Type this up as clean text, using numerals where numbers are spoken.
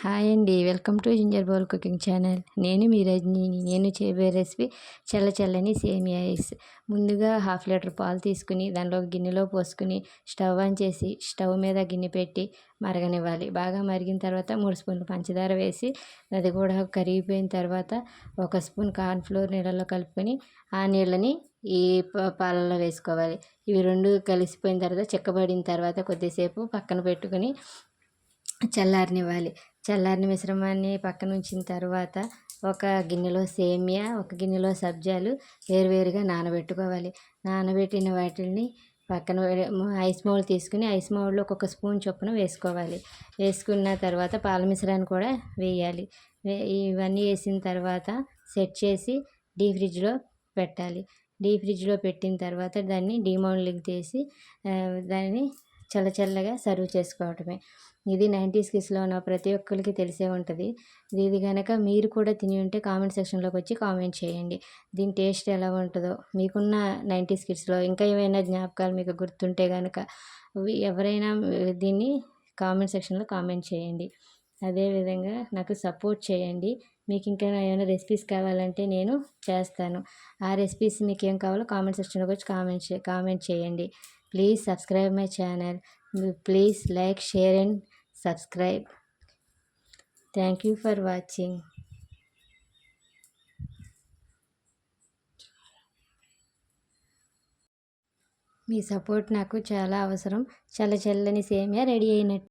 Hi అండి. Welcome to ginger bowl cooking channel. నేను మీ రజనీని. నేను చేయబోయే రెసిపీ చల్లని సేమియా రైస్. ముందుగా హాఫ్ లీటర్ పాలు తీసుకుని దానిలో ఒక గిన్నెలో పోసుకుని స్టవ్ ఆన్ చేసి స్టవ్ మీద గిన్నె పెట్టి మరగనివ్వాలి. బాగా మరిగిన తర్వాత 3 స్పూన్లు పంచదార వేసి అది కూడా కరిగిపోయిన తర్వాత 1 స్పూన్ కార్న్‌ఫ్లోర్ నీళ్ళలో కలుపుకొని ఆ నీళ్ళని ఈ పాలల్లో వేసుకోవాలి. ఇవి 2 కలిసిపోయిన తర్వాత చిక్కబడిన తర్వాత కొద్దిసేపు పక్కన పెట్టుకొని చల్లారనివ్వాలి. చల్లారిన మిశ్రమాన్ని పక్కన ఉంచిన తర్వాత ఒక గిన్నెలో సేమియా, ఒక గిన్నెలో సబ్జాలు వేరువేరుగా నానబెట్టుకోవాలి. నానబెట్టిన వాటిని పక్కన ఐస్ మౌల్డ్ తీసుకుని ఐస్ మౌల్డ్లో ఒక్కొక్క స్పూన్ చొప్పున వేసుకోవాలి. వేసుకున్న తర్వాత పాల మిశ్రాన్ని కూడా వేయాలి. ఇవన్నీ వేసిన తర్వాత సెట్ చేసి ఫ్రిడ్జ్లో పెట్టాలి. ఫ్రిడ్జ్లో పెట్టిన తర్వాత దాన్ని డీమౌల్డింగ్ తీసి దాన్ని చల్లగా సర్వ్ చేసుకోవటమే. ఇది 90s కిడ్స్లో ఉన్న ప్రతి ఒక్కరికి తెలిసే ఉంటుంది. ఇది కనుక మీరు కూడా తిని ఉంటే కామెంట్ సెక్షన్లోకి వచ్చి కామెంట్ చేయండి. దీని టేస్ట్ ఎలా ఉంటుందో, మీకున్న 90s కిడ్స్లో ఇంకా ఏమైనా జ్ఞాపకాలు మీకు గుర్తుంటే కనుక ఎవరైనా దీన్ని కామెంట్ సెక్షన్లో కామెంట్ చేయండి. అదేవిధంగా నాకు సపోర్ట్ చేయండి. మీకు ఇంకా ఏమైనా రెసిపీస్ కావాలంటే నేను చేస్తాను. ఆ రెసిపీస్ మీకు ఏం కావాలో కామెంట్ సెక్షన్లోకి వచ్చి కామెంట్ చేయండి. Please subscribe my channel. Please like, share and subscribe. Thank you for watching. Me support నాకు చాలా అవసరం. చల్లని సేమియా రెడీ అయినట్టు.